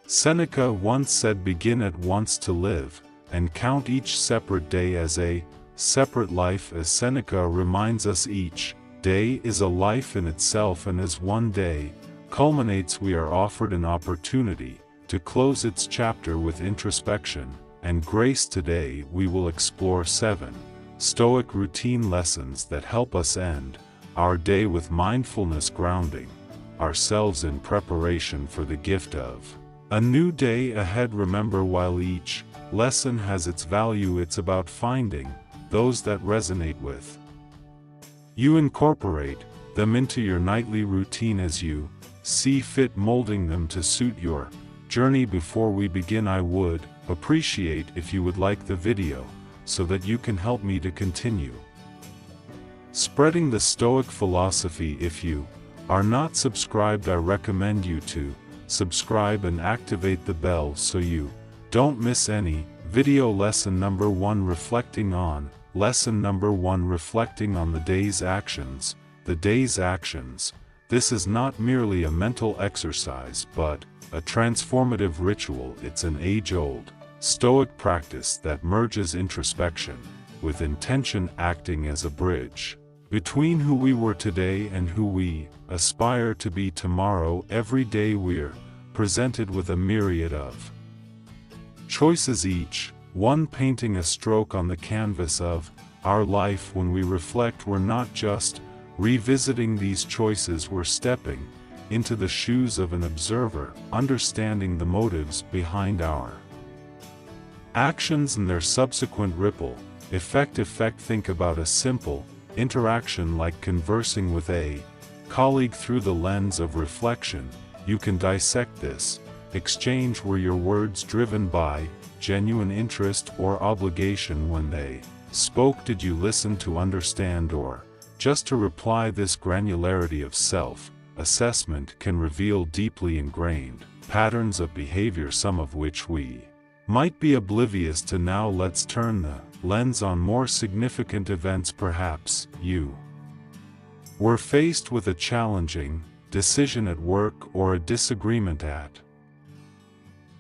Seneca once said, "Begin at once to live, and count each separate day as a separate life." As Seneca reminds us, each day is a life in itself, and as one day culminates, we are offered an opportunity to close its chapter with introspection and grace. Today we will explore 7 Stoic routine lessons that help us end our day with mindfulness, grounding ourselves in preparation for the gift of a new day ahead. Remember, while each lesson has its value, it's about finding those that resonate with you. Incorporate them into your nightly routine as you see fit, molding them to suit your journey. Before we begin, I would appreciate if you would like the video, so that you can help me to continue spreading the Stoic philosophy. If you are not subscribed, I recommend you to subscribe and activate the bell so you don't miss any video. Lesson number 1, reflecting on the day's actions. The day's actions. This is not merely a mental exercise, but a transformative ritual. It's an age-old Stoic practice that merges introspection with intention, acting as a bridge between who we were today and who we aspire to be tomorrow. Every day we're presented with a myriad of choices, each one painting a stroke on the canvas of our life. When we reflect, we're not just revisiting these choices, we're stepping into the shoes of an observer, understanding the motives behind our actions and their subsequent ripple effect. Think about a simple interaction like conversing with a colleague through the lens of reflection. You can dissect this exchange. Were your words driven by genuine interest or obligation when they spoke? Did you listen to understand or just to reply? This granularity of self-assessment can reveal deeply ingrained patterns of behavior, some of which we might be oblivious to now. Let's turn the lens on more significant events. Perhaps you were faced with a challenging decision at work or a disagreement at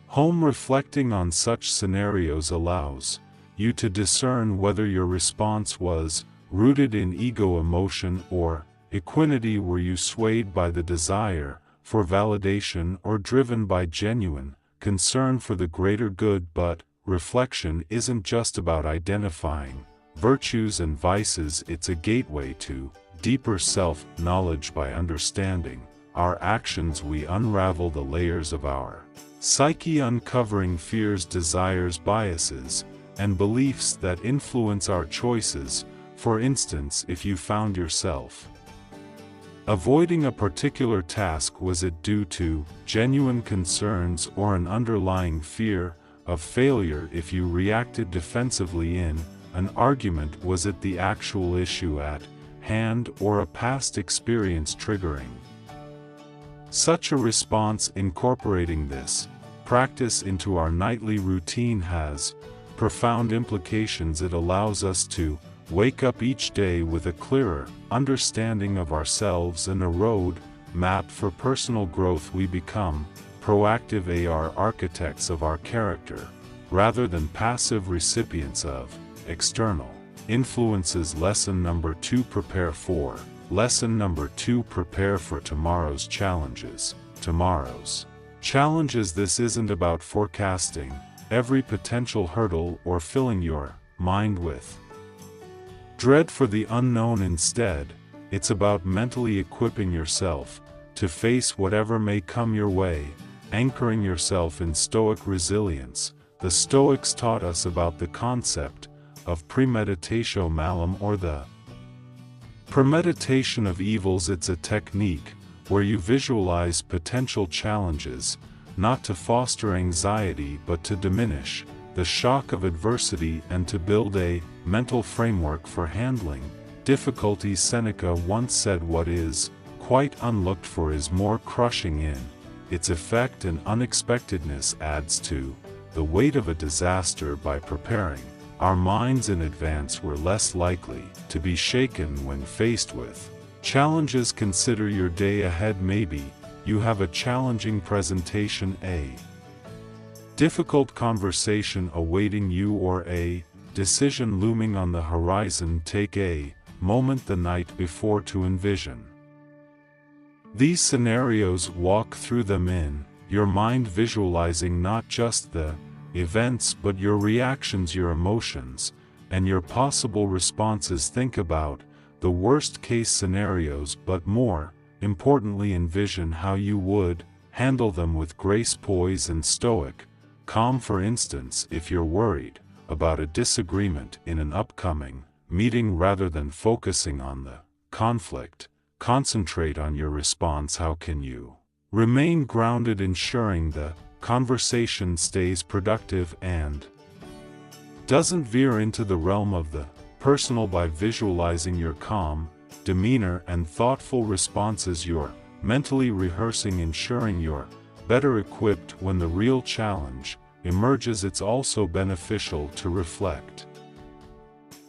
home. Reflecting on such scenarios allows you to discern whether your response was rooted in ego, emotion, or equanimity. Were you swayed by the desire for validation or driven by genuine concern for the greater good? But reflection isn't just about identifying virtues and vices, it's a gateway to deeper self-knowledge. By understanding our actions, we unravel the layers of our psyche, uncovering fears, desires, biases, and beliefs that influence our choices. For instance, if you found yourself avoiding a particular task, was it due to genuine concerns or an underlying fear of failure? If you reacted defensively in an argument, was it the actual issue at hand or a past experience triggering such a response? Incorporating this practice into our nightly routine has profound implications. It allows us to wake up each day with a clearer understanding of ourselves and a road map for personal growth. We become proactive architects of our character, rather than passive recipients of external influences. Lesson number 2, prepare for tomorrow's challenges. This isn't about forecasting every potential hurdle or filling your mind with dread for the unknown. Instead, it's about mentally equipping yourself to face whatever may come your way, anchoring yourself in Stoic resilience. The Stoics taught us about the concept of premeditatio malum, or the premeditation of evils. It's a technique where you visualize potential challenges, not to foster anxiety but to diminish the shock of adversity and to build a mental framework for handling difficulties. Seneca once said, "What is quite unlooked for is more crushing in its effect, and unexpectedness adds to the weight of a disaster." By preparing our minds in advance, we're less likely to be shaken when faced with challenges. Consider your day ahead. Maybe you have a challenging presentation, a difficult conversation awaiting you or a decision looming on the horizon. Take a moment the night before to envision these scenarios. Walk through them in your mind, visualizing not just the events but your reactions, your emotions, and your possible responses. Think about the worst-case scenarios, but more importantly, envision how you would handle them with grace, poise, and stoic calm. For instance, if you're worried about a disagreement in an upcoming meeting, rather than focusing on the conflict, concentrate on your response. How can you remain grounded, ensuring the conversation stays productive and doesn't veer into the realm of the personal? By visualizing your calm demeanor and thoughtful responses, you're mentally rehearsing, ensuring you're better equipped when the real challenge emerges. It's also beneficial to reflect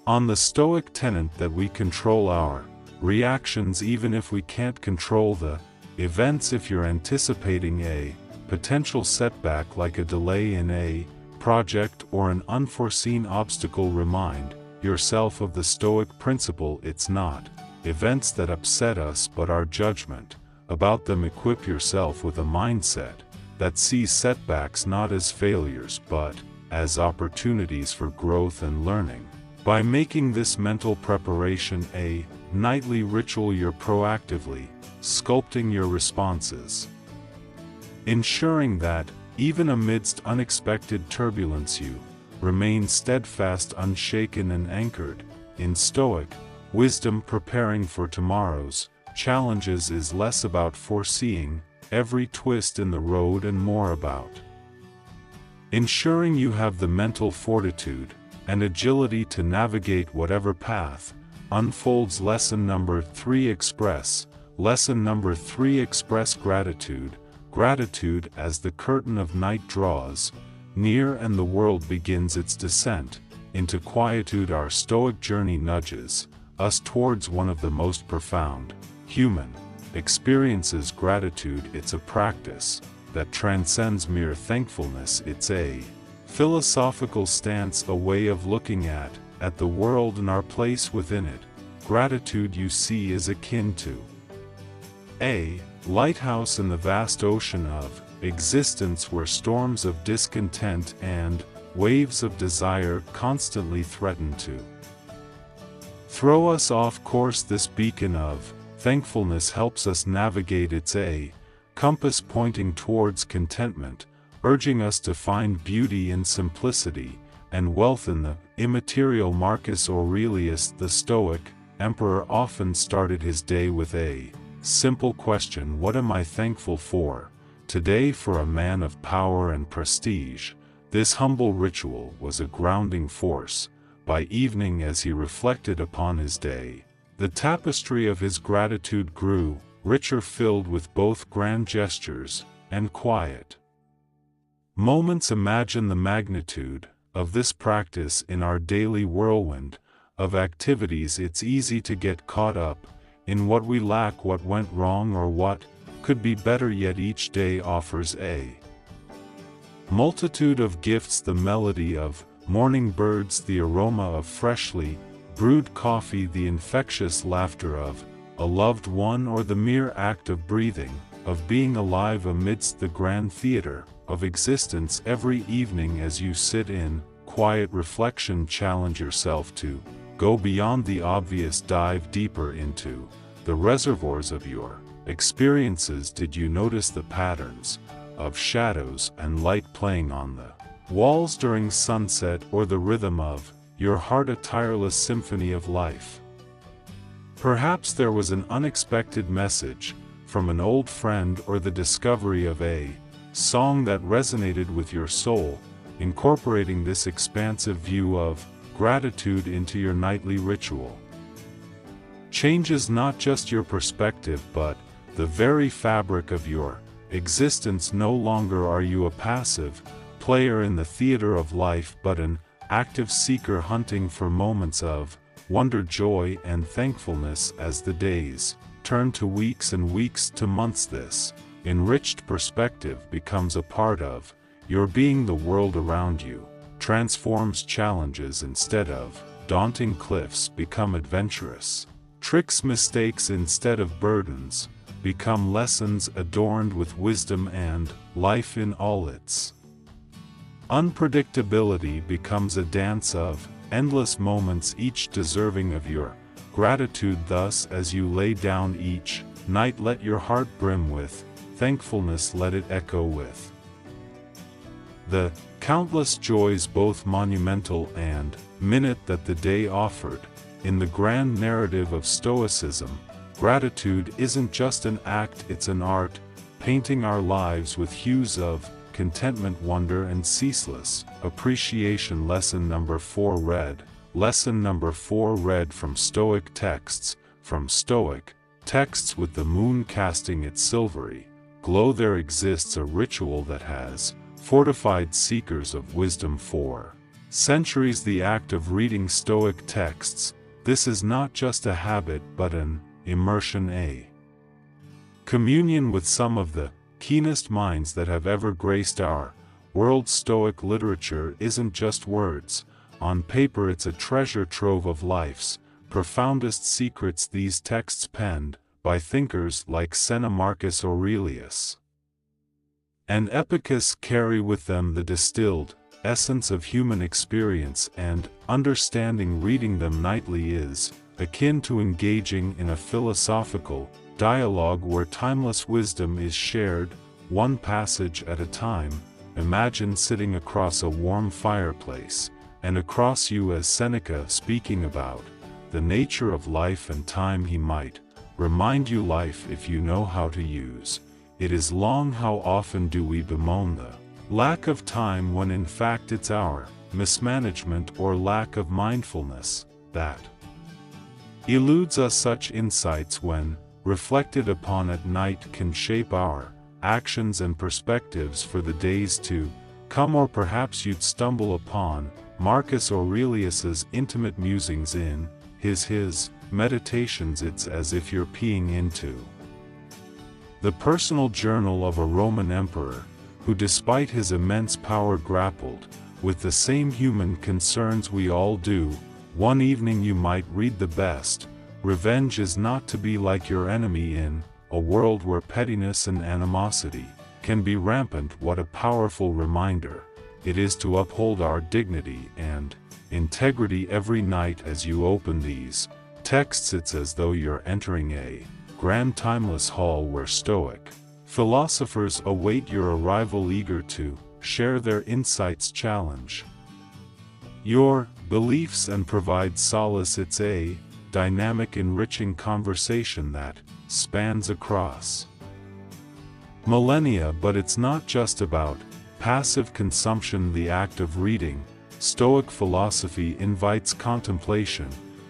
on the Stoic tenet that we control our reactions even if we can't control the events. If you're anticipating a potential setback like a delay in a project or an unforeseen obstacle, remind yourself of the Stoic principle: it's not events that upset us but our judgment about them. Equip yourself with a mindset that sees setbacks not as failures but as opportunities for growth and learning. By making this mental preparation a nightly ritual, you're proactively sculpting your responses, ensuring that, even amidst unexpected turbulence, you remain steadfast, unshaken, and anchored in Stoic wisdom. Preparing for tomorrow's challenges is less about foreseeing every twist in the road and more about ensuring you have the mental fortitude and agility to navigate whatever path unfolds. Lesson number 3: express. Lesson number 3: express gratitude. Gratitude as the curtain of night draws near and the world begins its descent into quietude. Our Stoic journey nudges us towards one of the most profound human experiences: gratitude. It's a practice that transcends mere thankfulness. It's a philosophical stance, a way of looking at the world and our place within it. Gratitude, you see, is akin to a lighthouse in the vast ocean of existence, where storms of discontent and waves of desire constantly threaten to throw us off course. This beacon of thankfulness helps us navigate. It's a compass pointing towards contentment, urging us to find beauty in simplicity and wealth in the immaterial. Marcus Aurelius, the Stoic emperor, often started his day with a simple question: what am I thankful for today? For a man of power and prestige, this humble ritual was a grounding force. By evening, as he reflected upon his day, the tapestry of his gratitude grew richer, filled with both grand gestures and quiet moments. Imagine the magnitude of this practice in our daily whirlwind of activities. It's easy to get caught up in what we lack, what went wrong, or what could be better. Yet each day offers a multitude of gifts: the melody of morning birds, the aroma of freshly brewed coffee, the infectious laughter of a loved one, or the mere act of breathing, of being alive amidst the grand theater of existence. Every evening, as you sit in quiet reflection, challenge yourself to go beyond the obvious, dive deeper into the reservoirs of your experiences. Did you notice the patterns of shadows and light playing on the walls during sunset, or the rhythm of your heart, a tireless symphony of life? Perhaps there was an unexpected message from an old friend, or the discovery of a song that resonated with your soul. Incorporating this expansive view of gratitude into your nightly ritual changes not just your perspective but the very fabric of your existence. No longer are you a passive player in the theater of life, but an active seeker, hunting for moments of wonder, joy, and thankfulness. As the days turn to weeks and weeks to months, this enriched perspective becomes a part of Your being the world around you transforms challenges instead of daunting cliffs become adventurous. Tricks mistakes instead of burdens become lessons adorned with wisdom, and life in all its unpredictability becomes a dance of endless moments, each deserving of your gratitude. Thus, as you lay down each night, let your heart brim with thankfulness, let it echo with the countless joys, both monumental and minute, that the day offered. In the grand narrative of Stoicism, gratitude isn't just an act, it's an art, painting our lives with hues of contentment, wonder, and ceaseless appreciation. Lesson number 4 read. Lesson number 4 read from Stoic texts. From Stoic texts, with the moon casting its silvery glow, there exists a ritual that has fortified seekers of wisdom for centuries. The act of reading Stoic texts. This is not just a habit but an immersion, a communion with some of the keenest minds that have ever graced our world. Stoic literature isn't just words on paper, it's a treasure trove of life's profoundest secrets. These texts, penned by thinkers like Seneca, Marcus Aurelius, and Epicus, carry with them the distilled essence of human experience and understanding. Reading them nightly is akin to engaging in a philosophical dialogue where timeless wisdom is shared, one passage at a time. Imagine sitting across a warm fireplace, and across you as Seneca, speaking about the nature of life and time. He might remind you, life, if you know how to use it, is long. How often do we bemoan the lack of time, when in fact it's our mismanagement or lack of mindfulness that eludes us. Such insights, when reflected upon at night, can shape our actions and perspectives for the days to come. Or perhaps you'd stumble upon Marcus Aurelius's intimate musings in his Meditations. It's as if you're peeing into the personal journal of a Roman emperor who, despite his immense power, grappled with the same human concerns we all do. One evening you might read the best revenge is not to be like your enemy in a world where pettiness and animosity can be rampant. What a powerful reminder it is to uphold our dignity and integrity every night. As you open these texts, it's as though you're entering a grand timeless hall where Stoic philosophers await your arrival, eager to share their insights, challenge your beliefs, and provide solace. It's a dynamic, enriching conversation that spans across millennia. But it's not just about passive consumption. The act of reading Stoic philosophy invites contemplation.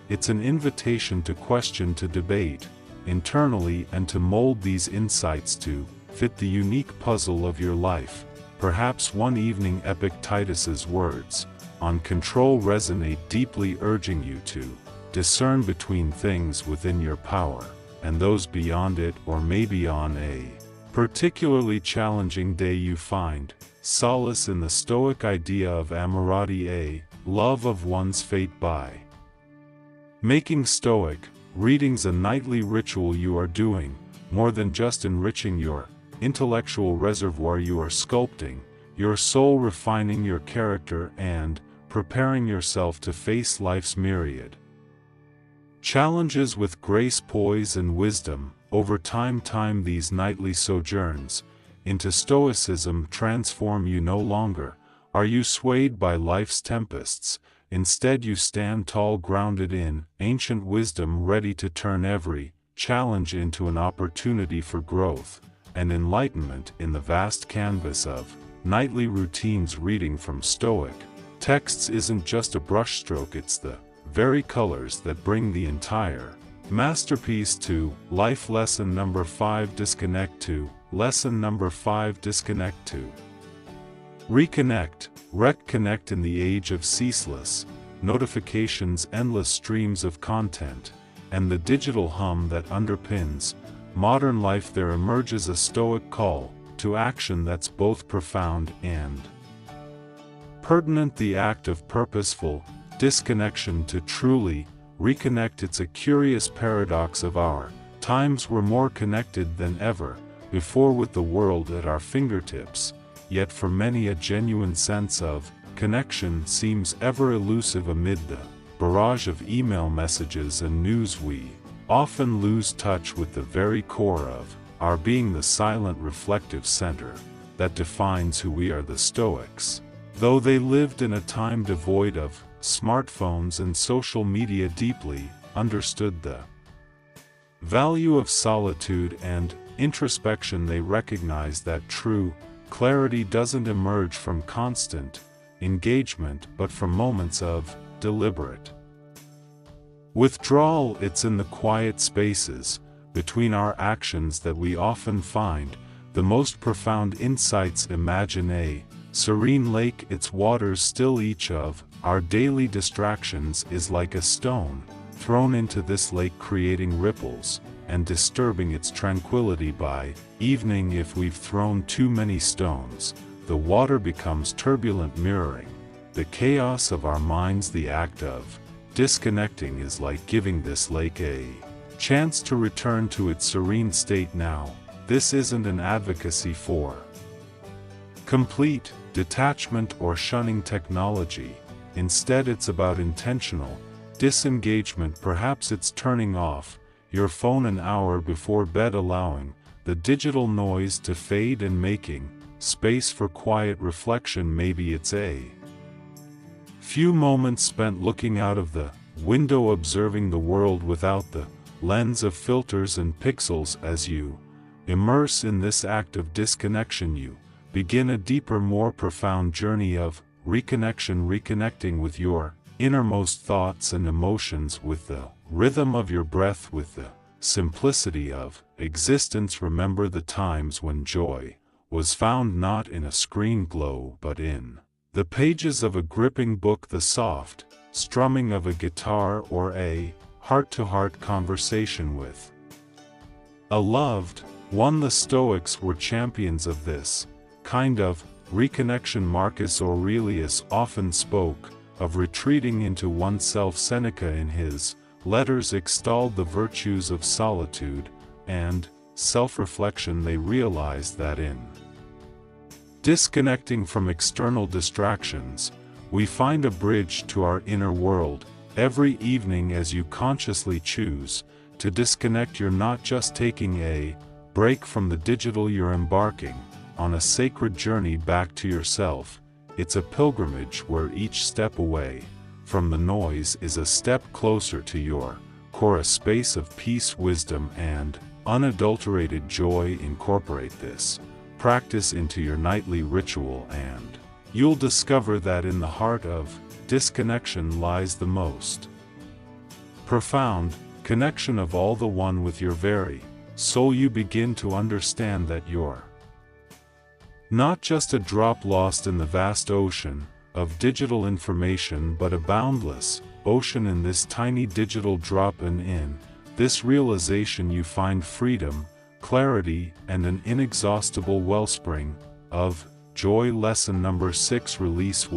It's an invitation to question, to debate internally, and to mold these insights to fit the unique puzzle of your life. Perhaps one evening Epictetus's words on control resonate deeply, urging you to discern between things within your power and those beyond it. Or maybe on a particularly challenging day you find solace in the Stoic idea of amorati, a love of one's fate. By making Stoic readings a nightly ritual, you are doing more than just enriching your intellectual reservoir. You are sculpting your soul, refining your character, and preparing yourself to face life's myriad challenges with grace, poise, and wisdom. Over time, these nightly sojourns into Stoicism transform you. No longer are you swayed by life's tempests. Instead, you stand tall, grounded in ancient wisdom, ready to turn every challenge into an opportunity for growth and enlightenment. In the vast canvas of nightly routines, reading from Stoic texts isn't just a brushstroke, it's the very colors that bring the entire masterpiece to life. Lesson number 5 disconnect to. Lesson number 5 disconnect to. Reconnect, reconnect. In the age of ceaseless notifications, endless streams of content, and the digital hum that underpins modern life, there emerges a Stoic call to action that's both profound and pertinent. The act of purposeful disconnection to truly reconnect. It's a curious paradox of our times. We're more connected than ever before with the world at our fingertips, yet for many a genuine sense of connection seems ever elusive amid the barrage of email messages and news. We often lose touch with the very core of our being, the silent reflective center that defines who we are. The Stoics, though they lived in a time devoid of smartphones and social media, deeply understood the value of solitude and introspection. They recognized that true clarity doesn't emerge from constant engagement but from moments of deliberate withdrawal. It's in the quiet spaces between our actions that we often find the most profound insights. Imagine a serene lake, its waters still. Each of our daily distractions is like a stone thrown into this lake, creating ripples and disturbing its tranquility. By evening, if we've thrown too many stones, the water becomes turbulent, mirroring the chaos of our minds. The act of disconnecting is like giving this lake a chance to return to its serene state. Now, this isn't an advocacy for complete detachment or shunning technology. Instead, it's about intentional disengagement. Perhaps it's turning off your phone an hour before bed, allowing the digital noise to fade and making space for quiet reflection. Maybe it's a few moments spent looking out of the window, observing the world without the lens of filters and pixels. As you immerse in this act of disconnection, you begin a deeper, more profound journey of reconnection, reconnecting with your innermost thoughts and emotions, with the rhythm of your breath, with the simplicity of existence. Remember the times when joy was found not in a screen glow but in the pages of a gripping book, the soft strumming of a guitar, or a heart-to-heart conversation with a loved one. The Stoics were champions of this kind of reconnection. Marcus Aurelius often spoke of retreating into oneself. Seneca in his letters extolled the virtues of solitude and self-reflection. They realized that in disconnecting from external distractions, we find a bridge to our inner world. Every evening, as you consciously choose to disconnect, you're not just taking a break from the digital, you're embarking on a sacred journey back to yourself. It's a pilgrimage where each step away from the noise is a step closer to your core, a space of peace, wisdom, and unadulterated joy. Incorporate this practice into your nightly ritual, and you'll discover that in the heart of disconnection lies the most profound connection of all, the one with your very soul. You begin to understand that you're not just a drop lost in the vast ocean of digital information, but a boundless ocean in this tiny digital drop. And in this realization you find freedom, clarity, and an inexhaustible wellspring of joy. Lesson number 6: release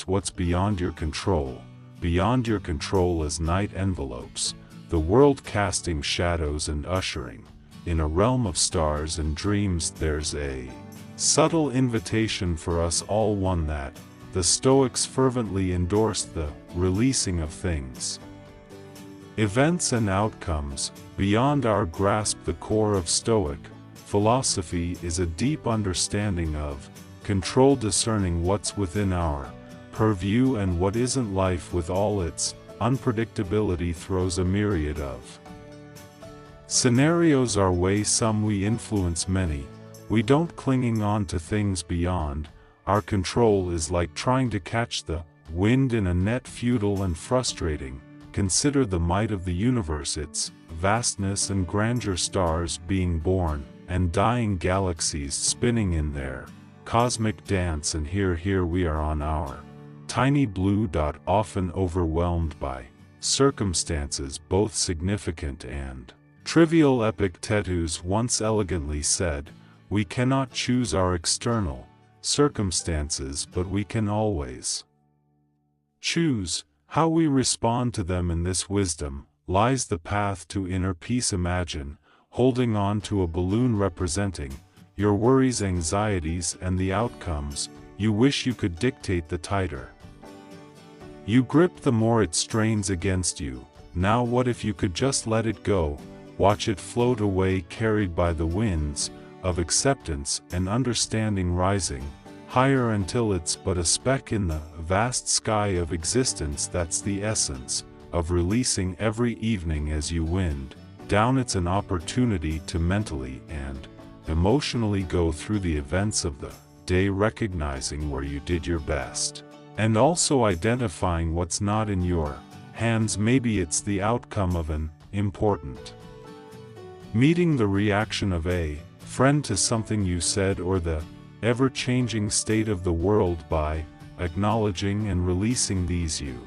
what's beyond your control. Beyond your control as night envelopes the world, casting shadows and ushering in a realm of stars and dreams. There's a subtle invitation for us all, one that the Stoics fervently endorsed: the releasing of things, events, and outcomes beyond our grasp. The core of Stoic philosophy is a deep understanding of control, discerning what's within our purview and what isn't. Life, with all its unpredictability, throws a myriad of scenarios our way. Some we influence, many we don't. Clinging on to things beyond our control is like trying to catch the wind in a net, futile and frustrating. Consider the might of the universe, its vastness and grandeur, stars being born and dying, galaxies spinning in their cosmic dance, and here we are on our tiny blue dot, often overwhelmed by circumstances both significant and Trivial Epictetus once elegantly said, "We cannot choose our external circumstances, but we can always choose how we respond to them. In this wisdom lies the path to inner peace." Imagine holding on to a balloon representing your worries, anxieties, and the outcomes. You wish you could dictate. The tighter you grip, the more it strains against you. Now what if you could just let it go, watch it float away, carried by the winds of acceptance and understanding, rising higher until it's but a speck in the vast sky of existence. That's the essence of releasing every evening as you wind down. It's an opportunity to mentally and emotionally go through the events of the day, recognizing where you did your best, and also identifying what's not in your hands. Maybe it's the outcome of an important meeting, the reaction of a friend to something you said, or the ever-changing state of the world. By acknowledging and releasing these, you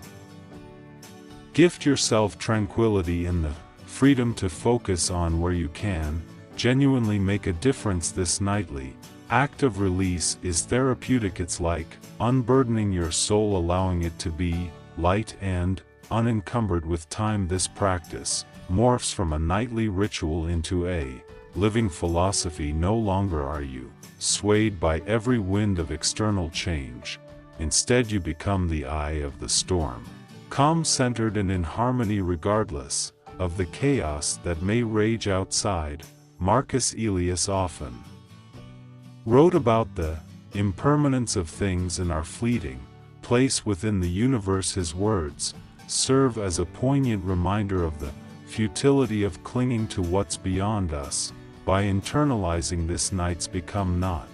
gift yourself tranquility and the freedom to focus on where you can genuinely make a difference. This nightly act of release is therapeutic. It's like unburdening your soul, allowing it to be light and unencumbered with time. This practice morphs from a nightly ritual into a living philosophy. No longer are you swayed by every wind of external change. Instead, you become the eye of the storm, calm, centered, and in harmony regardless of the chaos that may rage outside. Marcus Aurelius often wrote about the impermanence of things and our fleeting place within the universe. His words serve as a poignant reminder of the futility of clinging to what's beyond us. By internalizing this, nights become not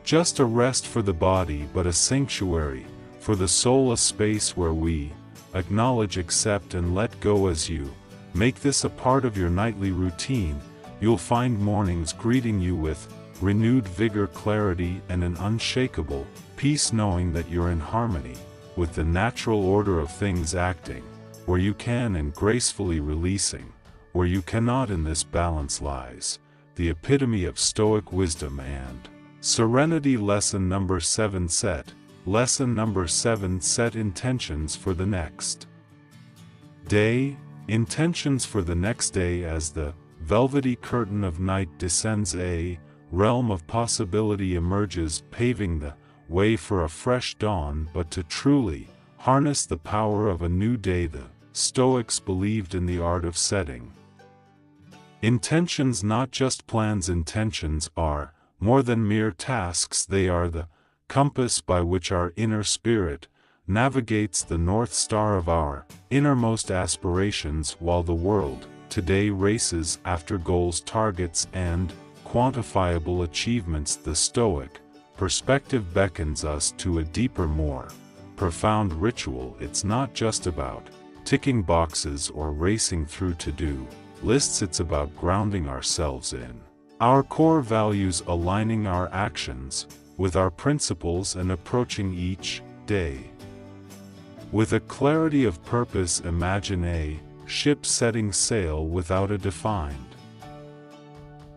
just a rest for the body, but a sanctuary for the soul, a space where we acknowledge, accept, and let go. As you make this a part of your nightly routine, you'll find mornings greeting you with renewed vigor, clarity, and an unshakable peace, knowing that you're in harmony with the natural order of things, acting where you can and gracefully releasing where you cannot. In this balance lies the epitome of Stoic wisdom and serenity. Lesson number 7. Lesson number 7. Set intentions for the next day. Intentions for the next day. As the velvety curtain of night descends, a realm of possibility emerges, paving the way for a fresh dawn. But to truly harness the power of a new day, the Stoics believed in the art of setting intentions, not just plans. Intentions are more than mere tasks. They are the compass by which our inner spirit navigates, the North Star of our innermost aspirations. While the world today races after goals, targets, and quantifiable achievements, the Stoic perspective beckons us to a deeper, more profound ritual. It's not just about ticking boxes or racing through to-do lists. It's about grounding ourselves in our core values, aligning our actions with our principles, and approaching each day with a clarity of purpose. Imagine a ship setting sail without a defined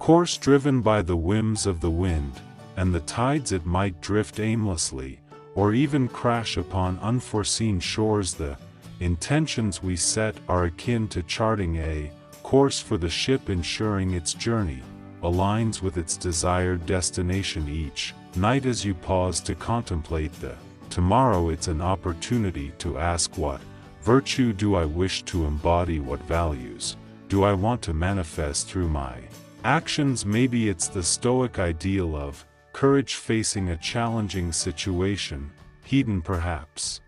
course, driven by the whims of the wind and the tides. It might drift aimlessly or even crash upon unforeseen shores. The intentions we set are akin to charting a course for the ship, ensuring its journey aligns with its desired destination. Each night, as you pause to contemplate the tomorrow, it's an opportunity to ask, what virtue do I wish to embody? What values do I want to manifest through my actions? Maybe it's the Stoic ideal of courage facing a challenging situation. Hidden, perhaps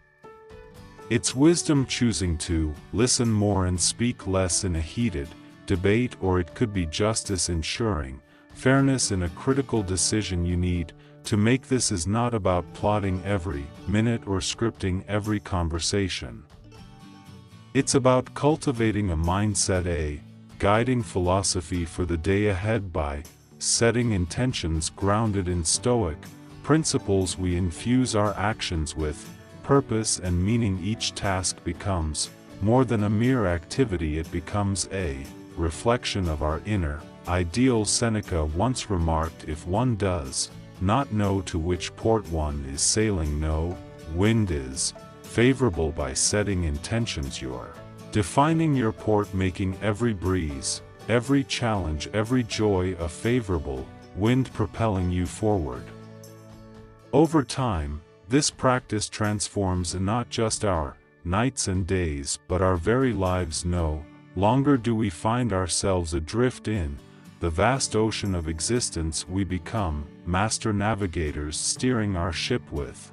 it's wisdom choosing to listen more and speak less in a heated debate, or it could be justice, ensuring fairness in a critical decision you need to make. This is not about plotting every minute or scripting every conversation. It's about cultivating a mindset, a guiding philosophy for the day ahead. By setting intentions grounded in Stoic principles, we infuse our actions with purpose and meaning. Each task becomes more than a mere activity. It becomes a reflection of our inner ideal. Seneca once remarked, if one does not know to which port one is sailing, no wind is favorable. By setting intentions, you're defining your port, making every breeze, every challenge, every joy a favorable wind propelling you forward. Over time, this practice transforms not just our nights and days, but our very lives. No longer do we find ourselves adrift in the vast ocean of existence. We become master navigators, steering our ship with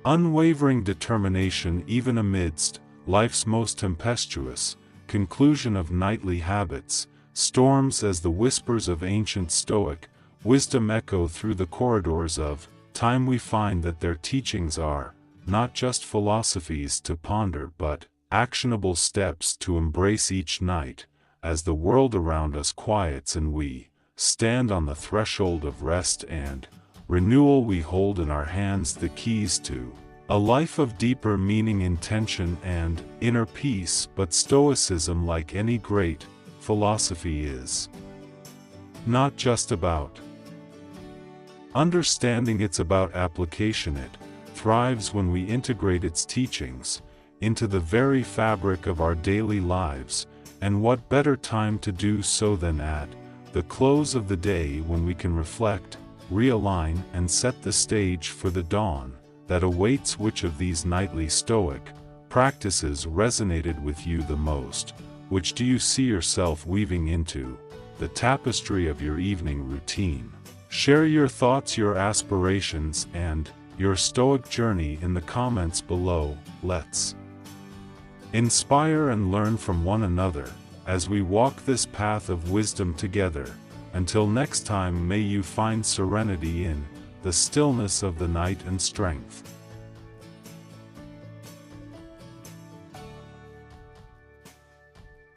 unwavering determination, even amidst life's most tempestuous conclusion of nightly habits. Storms, as the whispers of ancient Stoic wisdom echo through the corridors of time, we find that their teachings are not just philosophies to ponder, but actionable steps to embrace each night. As the world around us quiets and we stand on the threshold of rest and renewal, we hold in our hands the keys to a life of deeper meaning, intention, and inner peace. But Stoicism, like any great philosophy, is not just about understanding, it's about application. It thrives when we integrate its teachings into the very fabric of our daily lives. And what better time to do so than at the close of the day, when we can reflect, realign, and set the stage for the dawn that awaits. Which of these nightly Stoic practices resonated with you the most? Which do you see yourself weaving into the tapestry of your evening routine? Share your thoughts, your aspirations, and your Stoic journey in the comments below. Let's inspire and learn from one another as we walk this path of wisdom together. Until next time, may you find serenity in the stillness of the night and strength